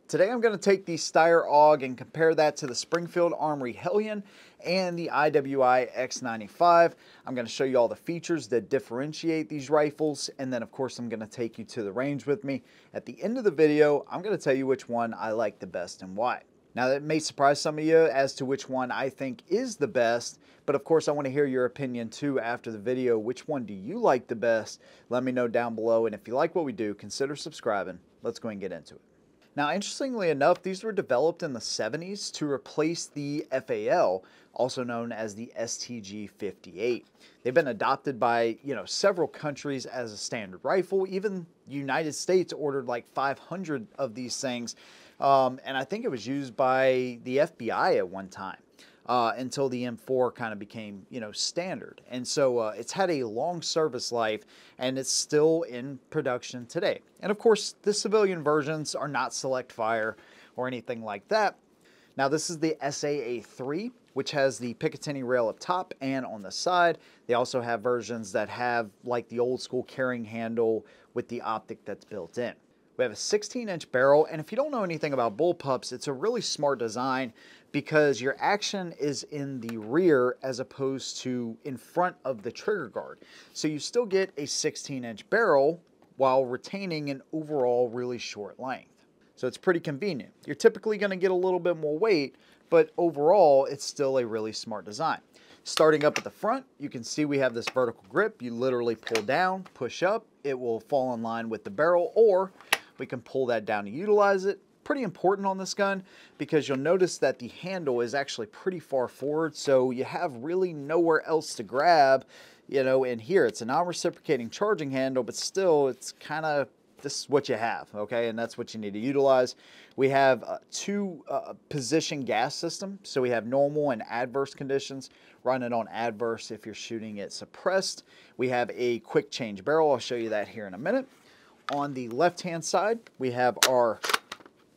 Today I'm going to take the Steyr AUG and compare that to the Springfield Armory Hellion and the IWI X95. I'm going to show you all the features that differentiate these rifles, and then of course I'm going to take you to the range with me. At the end of the video, I'm going to tell you which one I like the best and why. Now that may surprise some of you as to which one I think is the best, but of course I want to hear your opinion too after the video. Which one do you like the best? Let me know down below, and if you like what we do, consider subscribing. Let's go and get into it. Now, interestingly enough, these were developed in the 70s to replace the FAL, also known as the STG-58. They've been adopted by, several countries as a standard rifle. Even the United States ordered like 500 of these things, and I think it was used by the FBI at one time. Until the M4 kind of became, standard. And so it's had a long service life, and it's still in production today. And of course, the civilian versions are not select fire or anything like that. Now, this is the SAA-3, which has the Picatinny rail up top and on the side. They also have versions that have like the old school carrying handle with the optic that's built in. We have a 16-inch barrel, and if you don't know anything about bullpups, it's a really smart design because your action is in the rear as opposed to in front of the trigger guard. So you still get a 16-inch barrel while retaining an overall really short length. So it's pretty convenient. You're typically going to get a little bit more weight, but overall, it's still a really smart design. Starting up at the front, you can see we have this vertical grip. You literally pull down, push up, it will fall in line with the barrel, or we can pull that down to utilize it. Pretty important on this gun because you'll notice that the handle is actually pretty far forward, so you have really nowhere else to grab, in here. It's a non-reciprocating charging handle, but still it's kind of, this is what you have, okay, and that's what you need to utilize. We have two position gas system, so we have normal and adverse conditions. Run it on adverse if you're shooting it suppressed. We have a quick change barrel. I'll show you that here in a minute. On the left-hand side, we have our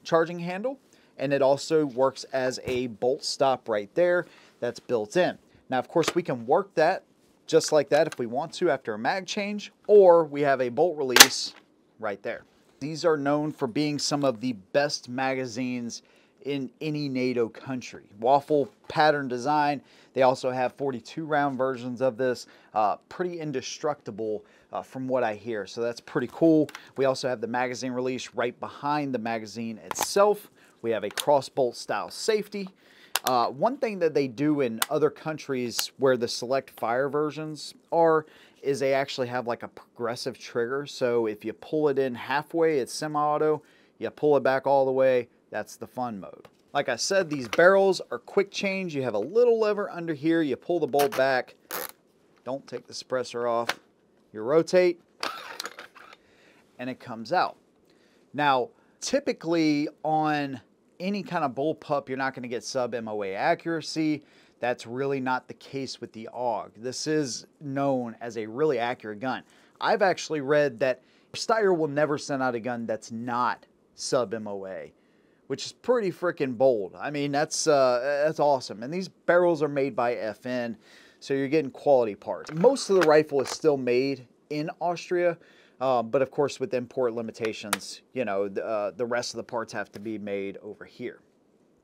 charging handle, and it also works as a bolt stop right there that's built in. Now, of course, we can work that just like that if we want to after a mag change, or we have a bolt release right there. These are known for being some of the best magazines in any NATO country. Waffle pattern design. They also have 42-round versions of this. Pretty indestructible from what I hear, so that's pretty cool. We also have the magazine release right behind the magazine itself. We have a cross bolt style safety. One thing that they do in other countries where the select fire versions are is they actually have like a progressive trigger. So if you pull it in halfway, it's semi-auto. You pull it back all the way, that's the fun mode. Like I said, these barrels are quick change. You have a little lever under here. You pull the bolt back. Don't take the suppressor off. You rotate, and it comes out. Now, typically on any kind of bullpup, you're not going to get sub-MOA accuracy. That's really not the case with the AUG. This is known as a really accurate gun. I've actually read that Steyr will never send out a gun that's not sub-MOA, which is pretty freaking bold. I mean, that's awesome. And these barrels are made by FN, so you're getting quality parts. Most of the rifle is still made in Austria, but of course with import limitations, the rest of the parts have to be made over here.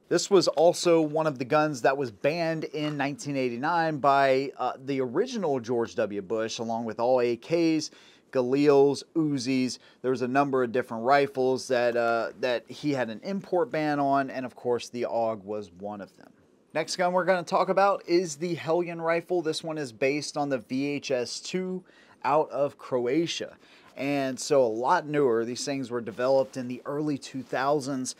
This was also one of the guns that was banned in 1989 by the original George W. Bush, along with all AKs, Galils, Uzis. There was a number of different rifles that he had an import ban on, and of course the AUG was one of them. Next gun we're going to talk about is the Hellion rifle. This one is based on the VHS-2 out of Croatia, and so a lot newer. These things were developed in the early 2000s,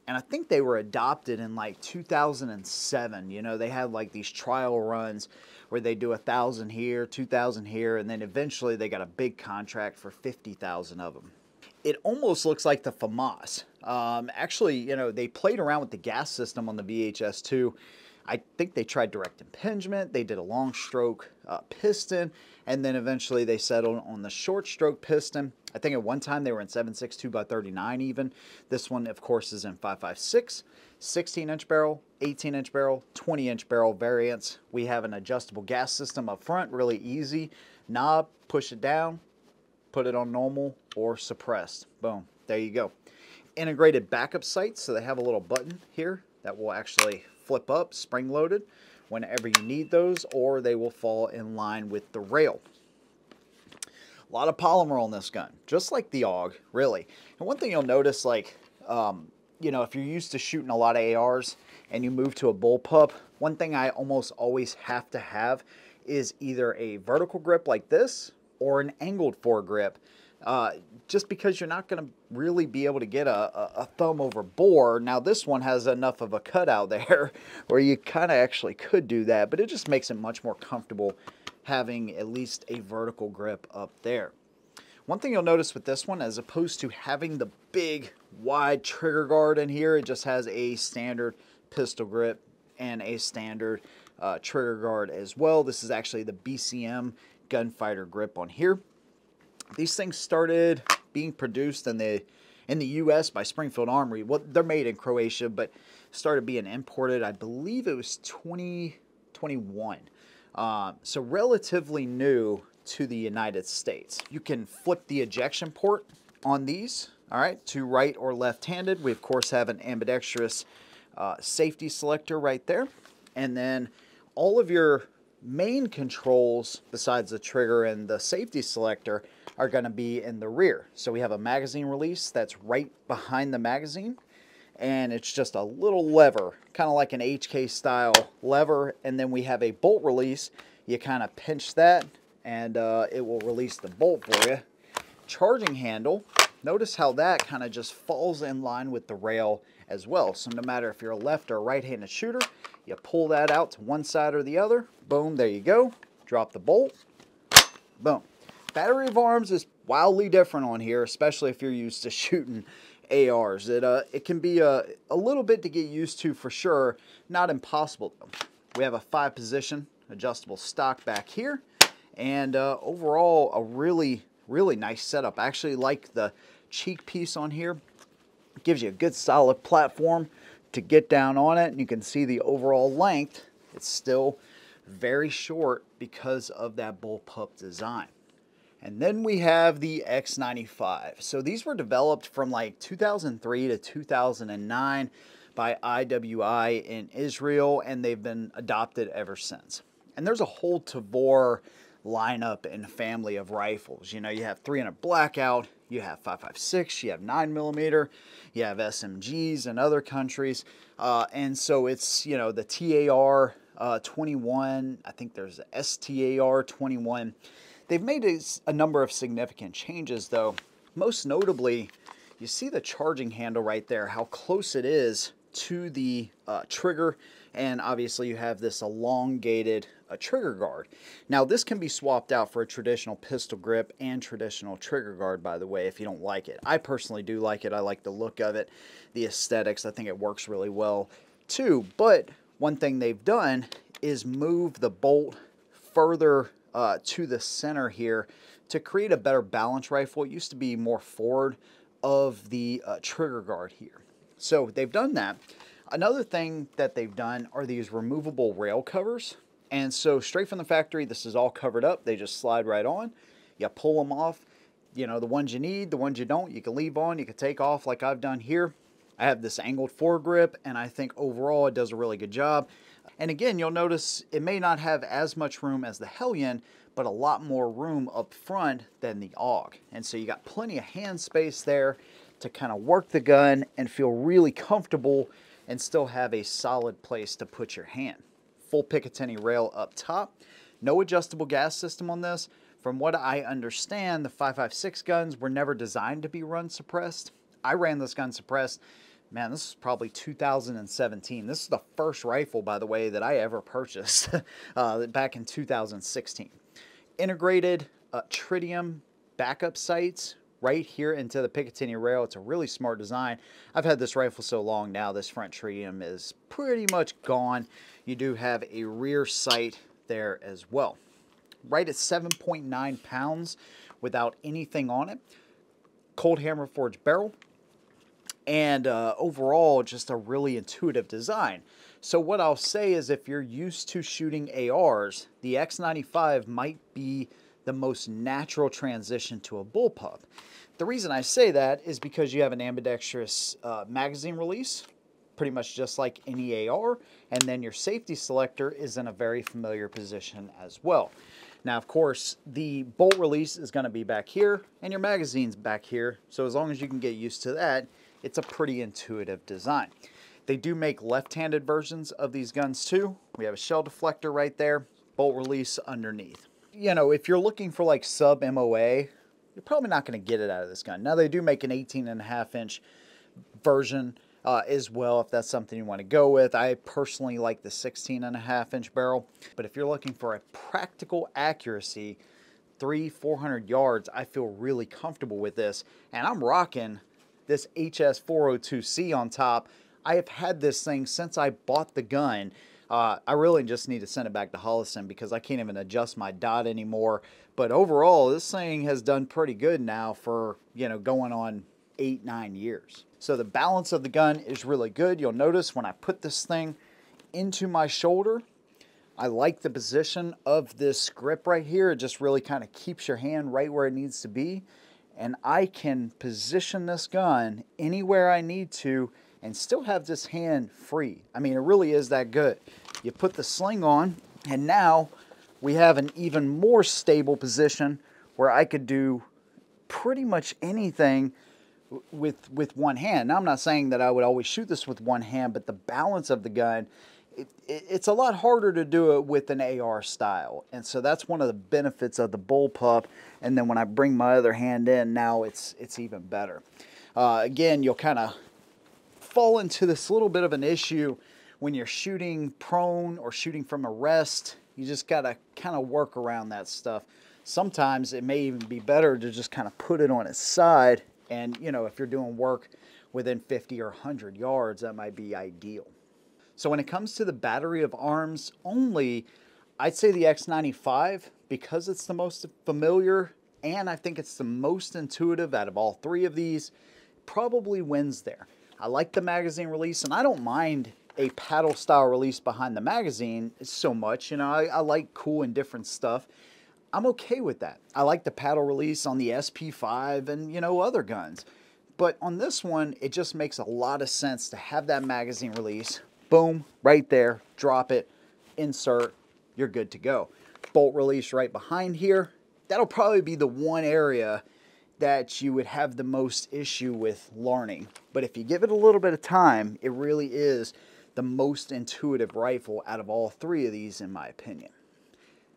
and I think they were adopted in like 2007. They had like these trial runs where they do 1,000 here, 2,000 here, and then eventually they got a big contract for 50,000 of them. It almost looks like the FAMAS. Actually, they played around with the gas system on the VHS-2. I think they tried direct impingement, they did a long stroke piston, and then eventually they settled on the short stroke piston. I think at one time they were in 7.62 by 39 even. This one, of course, is in 5.56, 16-inch barrel, 18-inch barrel, 20-inch barrel variants. We have an adjustable gas system up front, really easy. Knob, push it down, put it on normal or suppressed. Boom, there you go. integrated backup sights, so they have a little button here that will actually flip up, spring loaded, whenever you need those, or they will fall in line with the rail. A lot of polymer on this gun, just like the AUG, really. And one thing you'll notice, like, you know, if you're used to shooting a lot of ARs and you move to a bullpup, one thing I almost always have to have is either a vertical grip like this or an angled foregrip. Just because you're not going to really be able to get a thumb over bore. Now this one has enough of a cutout there where you kind of actually could do that, but it just makes it much more comfortable having at least a vertical grip up there. One thing you'll notice with this one, as opposed to having the big wide trigger guard in here, it just has a standard pistol grip and a standard trigger guard as well. This is actually the BCM gunfighter grip on here. These things started being produced in the U.S. by Springfield Armory. Well, they're made in Croatia, but started being imported, I believe it was 2021. So relatively new to the United States. You can flip the ejection port on these, all right, to right or left-handed. We, of course, have an ambidextrous safety selector right there. And then all of your main controls, besides the trigger and the safety selector, are going to be in the rear. So we have a magazine release that's right behind the magazine, and it's just a little lever, kind of like an HK style lever. And then we have a bolt release. You kind of pinch that and it will release the bolt for you. Charging handle, notice how that kind of just falls in line with the rail as well. So no matter if you're a left or a right-handed shooter, you pull that out to one side or the other, boom, there you go. Drop the bolt, boom. Battery of arms is wildly different on here, especially if you're used to shooting ARs. It can be a little bit to get used to for sure, not impossible though. We have a 5-position adjustable stock back here, and overall a really nice setup. I actually like the cheek piece on here. It gives you a good solid platform to get down on it, and you can see the overall length. It's still very short because of that bullpup design. And then we have the X95. So these were developed from like 2003 to 2009 by IWI in Israel, and they've been adopted ever since. And there's a whole Tavor lineup and family of rifles. You know, you have 300 Blackout, you have 5.56, you have 9mm, you have SMGs in other countries. And so it's, you know, the TAR 21, I think there's a STAR 21. They've made a number of significant changes though. Most notably, you see the charging handle right there, how close it is to the trigger, and obviously you have this elongated trigger guard. Now this can be swapped out for a traditional pistol grip and traditional trigger guard, by the way, if you don't like it. I personally do like it. I like the look of it, the aesthetics. I think it works really well too. But one thing they've done is move the bolt further to the center here to create a better balance rifle. It used to be more forward of the trigger guard here. So they've done that. Another thing that they've done are these removable rail covers. And so straight from the factory, this is all covered up. They just slide right on. You pull them off. You know, the ones you need, the ones you don't, you can leave on, you can take off like I've done here. I have this angled foregrip, and I think overall it does a really good job. And again, you'll notice it may not have as much room as the Hellion, but a lot more room up front than the AUG. And so you got plenty of hand space there to kind of work the gun and feel really comfortable and still have a solid place to put your hand. Full Picatinny rail up top. No adjustable gas system on this. From what I understand, the 5.56 guns were never designed to be run suppressed. I ran this gun suppressed. Man, this is probably 2017. This is the first rifle, by the way, that I ever purchased back in 2016. Integrated tritium backup sights right here into the Picatinny rail. It's a really smart design. I've had this rifle so long now, this front tritium is pretty much gone. You do have a rear sight there as well. Right at 7.9 pounds without anything on it. Cold hammer forged barrel. And overall, just a really intuitive design. So what I'll say is, if you're used to shooting ARs, the X95 might be the most natural transition to a bullpup. The reason I say that is because you have an ambidextrous magazine release, pretty much just like any AR, and then your safety selector is in a very familiar position as well. Now, of course, the bolt release is going to be back here, and your magazine's back here, so as long as you can get used to that, it's a pretty intuitive design. They do make left-handed versions of these guns too. We have a shell deflector right there, bolt release underneath. You know, if you're looking for like sub MOA, you're probably not going to get it out of this gun. Now, they do make an 18.5-inch version as well, if that's something you want to go with. I personally like the 16.5-inch barrel, but if you're looking for a practical accuracy, 300-400 yards, I feel really comfortable with this. And I'm rocking this HS402C on top. I have had this thing since I bought the gun. I really just need to send it back to Holosun because I can't even adjust my dot anymore. But overall, this thing has done pretty good now for, you know, going on 8-9 years. So the balance of the gun is really good. You'll notice when I put this thing into my shoulder, I like the position of this grip right here. It just really kind of keeps your hand right where it needs to be. And I can position this gun anywhere I need to and still have this hand free. I mean, it really is that good. You put the sling on, and now we have an even more stable position where I could do pretty much anything with one hand. Now, I'm not saying that I would always shoot this with one hand, but the balance of the gun, it's a lot harder to do it with an AR style. And so that's one of the benefits of the bullpup. And then when I bring my other hand in, now it's even better. Again, you'll kind of fall into this little bit of an issue when you're shooting prone or shooting from a rest. You just got to kind of work around that stuff. Sometimes it may even be better to just kind of put it on its side. And, you know, if you're doing work within 50 or 100 yards, that might be ideal. So when it comes to the battery of arms only, I'd say the X95, because it's the most familiar and I think it's the most intuitive out of all three of these, probably wins there. I like the magazine release, and I don't mind a paddle style release behind the magazine so much. You know, I like cool and different stuff. I'm okay with that. I like the paddle release on the SP5 and, you know, other guns. But on this one, it just makes a lot of sense to have that magazine release. Boom, right there, drop it, insert, you're good to go. Bolt release right behind here. That'll probably be the one area that you would have the most issue with learning. But if you give it a little bit of time, it really is the most intuitive rifle out of all three of these, in my opinion.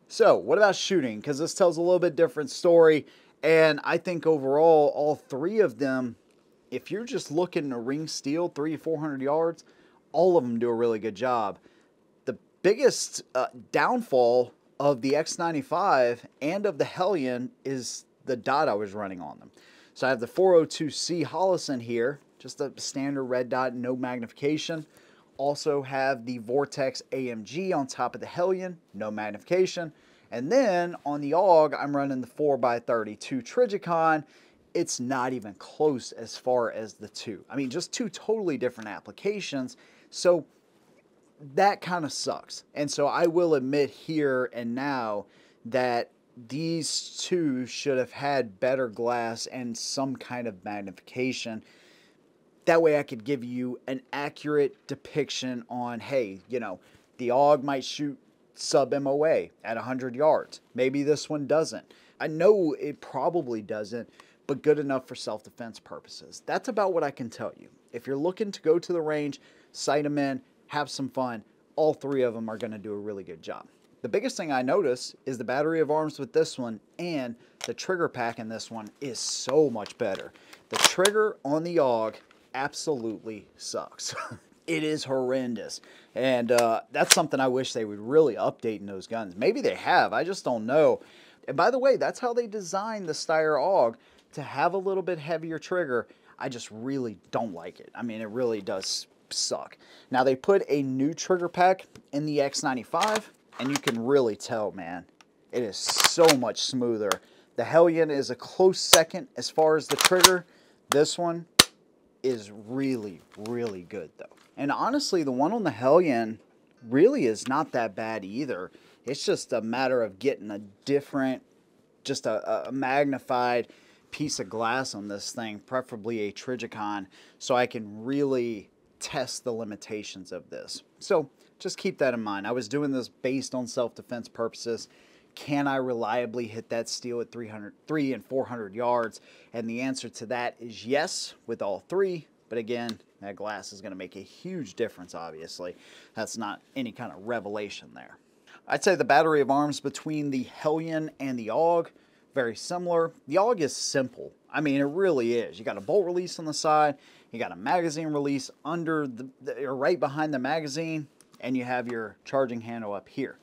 So, what about shooting? Because this tells a little bit different story, and I think overall, all three of them, if you're just looking to ring steel 300-400 yards, all of them do a really good job. The biggest downfall of the X95 and of the Hellion is the dot I was running on them. So I have the 402C Holosun here, just a standard red dot, no magnification. Also have the Vortex AMG on top of the Hellion, no magnification. And then on the AUG, I'm running the 4x32 Trijicon. It's not even close as far as the two. I mean, just two totally different applications. So that kind of sucks. And so I will admit here and now that these two should have had better glass and some kind of magnification. That way I could give you an accurate depiction on, hey, you know, the AUG might shoot sub MOA at 100 yards. Maybe this one doesn't. I know it probably doesn't, but good enough for self-defense purposes. That's about what I can tell you. If you're looking to go to the range, sight them in, have some fun, all three of them are going to do a really good job. The biggest thing I notice is the battery of arms with this one and the trigger pack in this one is so much better. The trigger on the AUG absolutely sucks. It is horrendous. And that's something I wish they would really update in those guns. Maybe they have, I just don't know. And by the way, that's how they designed the Steyr AUG, to have a little bit heavier trigger. I just really don't like it. I mean, it really does suck. Now, they put a new trigger pack in the X95, and you can really tell, man, it is so much smoother. The Hellion is a close second as far as the trigger. This one is really, really good, though. And honestly, the one on the Hellion really is not that bad either. It's just a matter of getting a different, just a magnified piece of glass on this thing, preferably a Trijicon, so I can really test the limitations of this. So just keep that in mind. I was doing this based on self-defense purposes. Can I reliably hit that steel at 300 and 400 yards? And the answer to that is yes with all three. But again, that glass is going to make a huge difference, obviously. That's not any kind of revelation there. I'd say the battery of arms between the Hellion and the AUG, very similar. The AUG is simple. I mean, it really is. You got a bolt release on the side, you got a magazine release under or right behind the magazine, and you have your charging handle up here.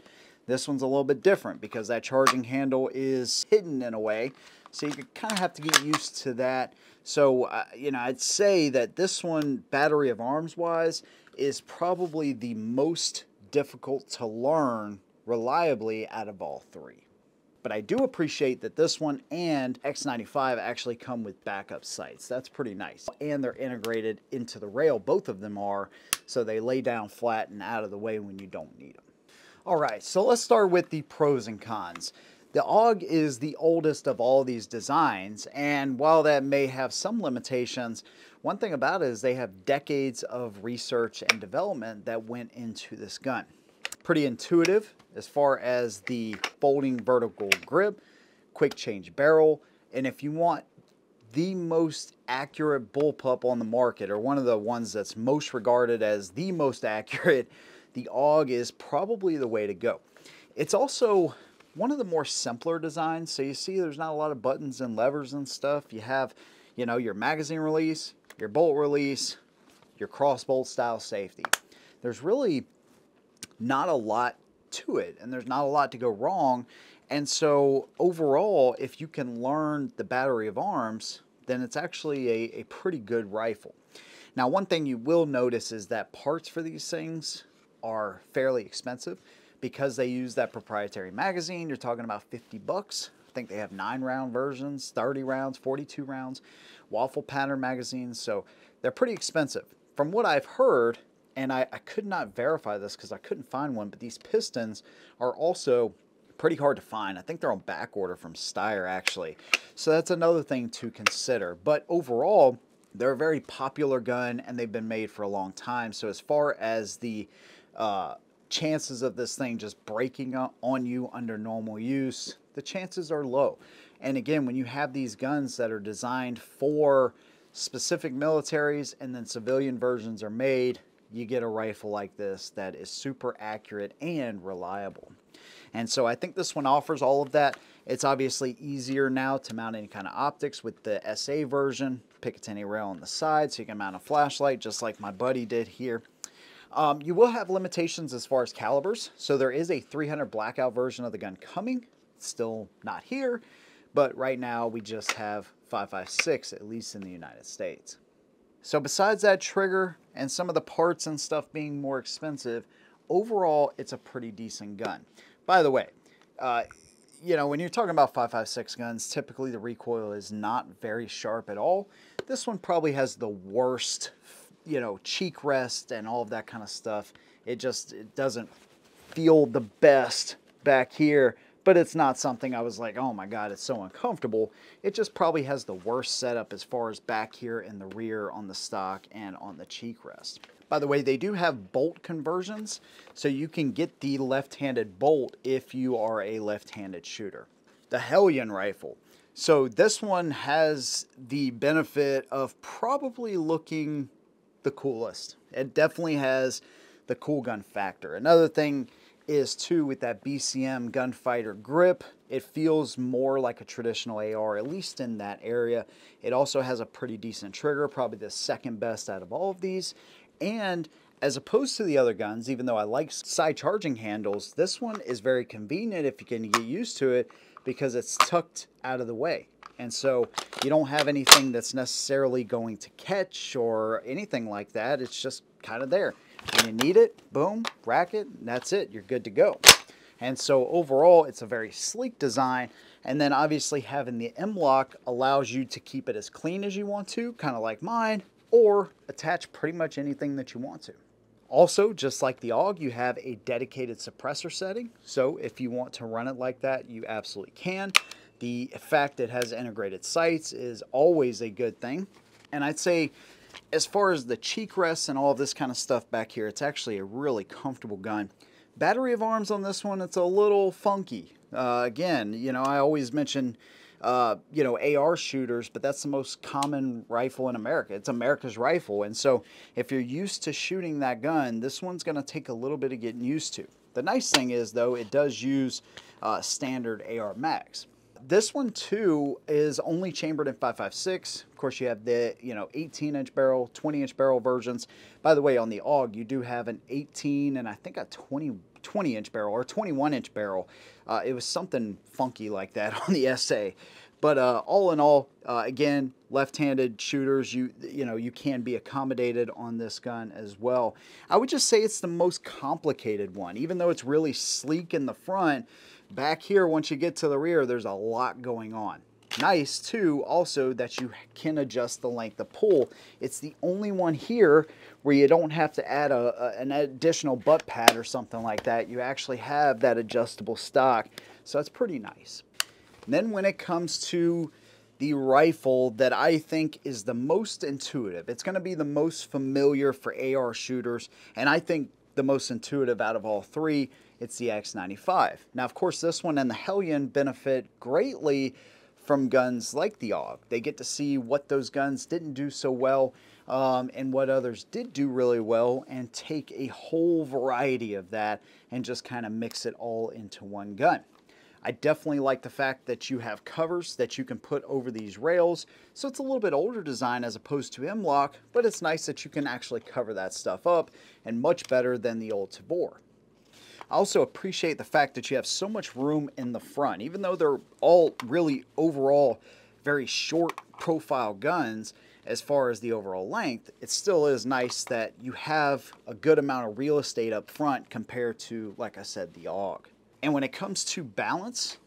This one's a little bit different because that charging handle is hidden in a way, so you kind of have to get used to that. So, you know, I'd say that this one, battery of arms wise, is probably the most difficult to learn reliably out of all three. But I do appreciate that this one and X95 actually come with backup sights. That's pretty nice. And they're integrated into the rail. Both of them are, so they lay down flat and out of the way when you don't need them. All right, so let's start with the pros and cons. The AUG is the oldest of all these designs, and while that may have some limitations, one thing about it is they have decades of research and development that went into this gun. Pretty intuitive as far as the folding vertical grip, quick change barrel, and if you want the most accurate bullpup on the market, or one of the ones that's most regarded as the most accurate, the AUG is probably the way to go. It's also one of the more simpler designs, so you see there's not a lot of buttons and levers and stuff. You have, you know, your magazine release, your bolt release, your crossbolt style safety. There's really not a lot to it, and there's not a lot to go wrong. And so overall, if you can learn the battery of arms, then it's actually a pretty good rifle. Now, one thing you will notice is that parts for these things are fairly expensive because they use that proprietary magazine. You're talking about 50 bucks. I think they have 9-round versions, 30 rounds, 42 rounds, waffle pattern magazines. So they're pretty expensive. From what I've heard, and I could not verify this because I couldn't find one, but these pistons are also pretty hard to find. I think they're on back order from Steyr actually. So that's another thing to consider. But overall, they're a very popular gun and they've been made for a long time. So as far as the chances of this thing just breaking on you under normal use, the chances are low. And again, when you have these guns that are designed for specific militaries and then civilian versions are made, you get a rifle like this that is super accurate and reliable. And so I think this one offers all of that. It's obviously easier now to mount any kind of optics with the SA version. Picatinny rail on the side so you can mount a flashlight just like my buddy did here. You will have limitations as far as calibers. So there is a 300 blackout version of the gun coming. It's still not here, but right now we just have 5.56, at least in the United States. So besides that trigger and some of the parts and stuff being more expensive, overall it's a pretty decent gun. By the way, you know, when you're talking about 5.56 guns, typically the recoil is not very sharp at all. This one probably has the worst, you know, cheek rest and all of that kind of stuff. It doesn't feel the best back here, but it's not something I was like, oh my God, it's so uncomfortable. It just probably has the worst setup as far as back here in the rear on the stock and on the cheek rest. By the way, they do have bolt conversions, so you can get the left-handed bolt if you are a left-handed shooter. The Hellion rifle. So this one has the benefit of probably looking the coolest. It definitely has the cool gun factor. Another thing is too, with that BCM gunfighter grip, it feels more like a traditional AR, at least in that area. It also has a pretty decent trigger, probably the second best out of all of these. And as opposed to the other guns, even though I like side charging handles, this one is very convenient if you can get used to it because it's tucked out of the way. And so you don't have anything that's necessarily going to catch or anything like that. It's just kind of there. When you need it, boom, rack it, and that's it. You're good to go. And so overall, it's a very sleek design. And then obviously having the M-LOK allows you to keep it as clean as you want to, kind of like mine, or attach pretty much anything that you want to. Also, just like the AUG, you have a dedicated suppressor setting. So if you want to run it like that, you absolutely can. The fact it has integrated sights is always a good thing. And I'd say as far as the cheek rests and all of this kind of stuff back here, it's actually a really comfortable gun. Battery of arms on this one, it's a little funky. Again, you know, I always mention, you know, AR shooters, but that's the most common rifle in America. It's America's rifle. And so if you're used to shooting that gun, this one's going to take a little bit of getting used to. The nice thing is, though, it does use standard AR mags. This one, too, is only chambered in 5.56. Of course, you have the, you know, 18-inch barrel, 20-inch barrel versions. By the way, on the AUG, you do have an 18 and I think a 20-inch barrel or 21-inch barrel. It was something funky like that on the SA. But all in all, again, left-handed shooters, you know, you can be accommodated on this gun as well. I would just say it's the most complicated one. Even though it's really sleek in the front, back here, once you get to the rear, there's a lot going on. Nice, too, also that you can adjust the length of pull. It's the only one here where you don't have to add an additional butt pad or something like that. You actually have that adjustable stock, so that's pretty nice. And then when it comes to the rifle that I think is the most intuitive, it's going to be the most familiar for AR shooters, and I think the most intuitive out of all three, it's the X95. Now, of course, this one and the Hellion benefit greatly from guns like the AUG. They get to see what those guns didn't do so well and what others did do really well, and take a whole variety of that and just kind of mix it all into one gun. I definitely like the fact that you have covers that you can put over these rails. So it's a little bit older design as opposed to M-LOK, but it's nice that you can actually cover that stuff up, and much better than the old Tavor. I also appreciate the fact that you have so much room in the front. Even though they're all really overall very short profile guns as far as the overall length, it still is nice that you have a good amount of real estate up front compared to, like I said, the AUG. And when it comes to balance,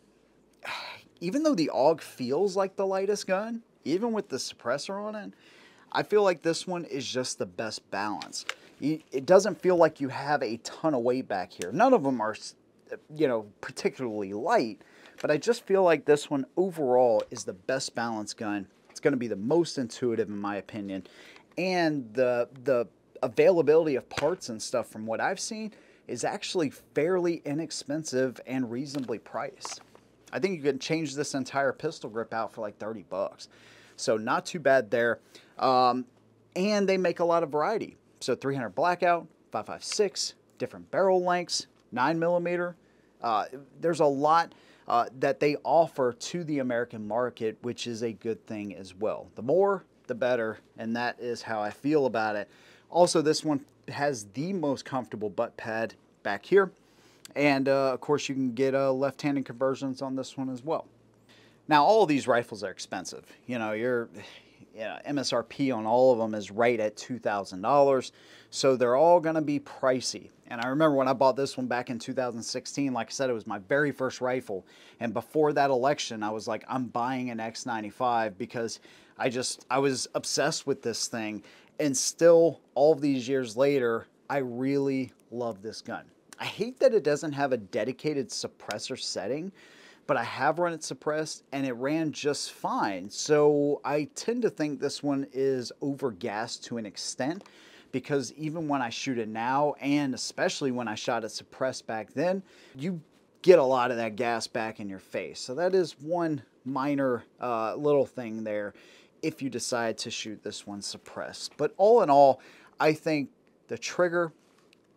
even though the AUG feels like the lightest gun, even with the suppressor on it, I feel like this one is just the best balance. It doesn't feel like you have a ton of weight back here. None of them are, you know, particularly light, but I just feel like this one overall is the best balanced gun. It's going to be the most intuitive in my opinion. And the availability of parts and stuff from what I've seen is actually fairly inexpensive and reasonably priced. I think you can change this entire pistol grip out for like 30 bucks. So not too bad there. And they make a lot of variety. So 300 blackout, 5.56, different barrel lengths, 9mm. There's a lot that they offer to the American market, which is a good thing as well. The more, the better, and that is how I feel about it. Also, this one has the most comfortable butt pad back here. And of course, you can get left-handed conversions on this one as well. Now, all of these rifles are expensive. You know, MSRP on all of them is right at $2,000. So they're all going to be pricey. And I remember when I bought this one back in 2016, like I said, it was my very first rifle. And before that election, I was like, I'm buying an X95 because I was obsessed with this thing. And still, all of these years later, I really love this gun. I hate that it doesn't have a dedicated suppressor setting, but I have run it suppressed and it ran just fine. So I tend to think this one is over-gassed to an extent, because even when I shoot it now, and especially when I shot it suppressed back then, you get a lot of that gas back in your face. So that is one minor little thing there if you decide to shoot this one suppressed. But all in all, I think the trigger,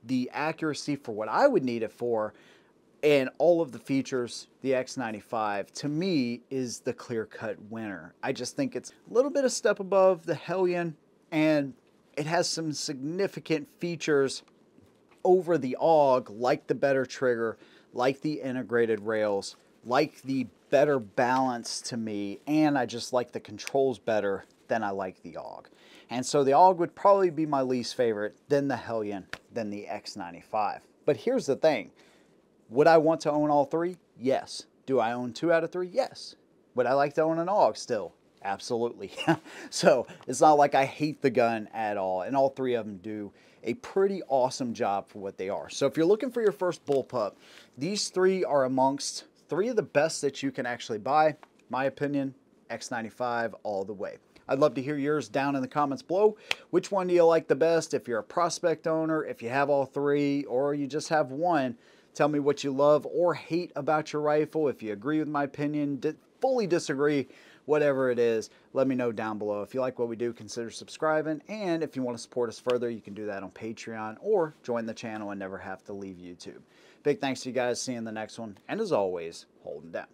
the accuracy for what I would need it for, and all of the features, the X95, to me, is the clear-cut winner. I just think it's a little bit a step above the Hellion, and it has some significant features over the AUG, like the better trigger, like the integrated rails, like the better balance to me, and I just like the controls better than I like the AUG. And so the AUG would probably be my least favorite, then the Hellion, then the X95. But here's the thing. Would I want to own all three? Yes. Do I own 2 out of 3? Yes. Would I like to own an AUG still? Absolutely. So it's not like I hate the gun at all, and all 3 of them do a pretty awesome job for what they are. So if you're looking for your first bullpup, these 3 are amongst three of the best that you can actually buy. My opinion, X95 all the way. I'd love to hear yours down in the comments below. Which one do you like the best? If you're a prospect owner, if you have all three, or you just have one, tell me what you love or hate about your rifle. If you agree with my opinion, fully disagree, whatever it is, let me know down below. If you like what we do, consider subscribing. And if you want to support us further, you can do that on Patreon or join the channel and never have to leave YouTube. Big thanks to you guys. See you in the next one. And as always, hold 'em down.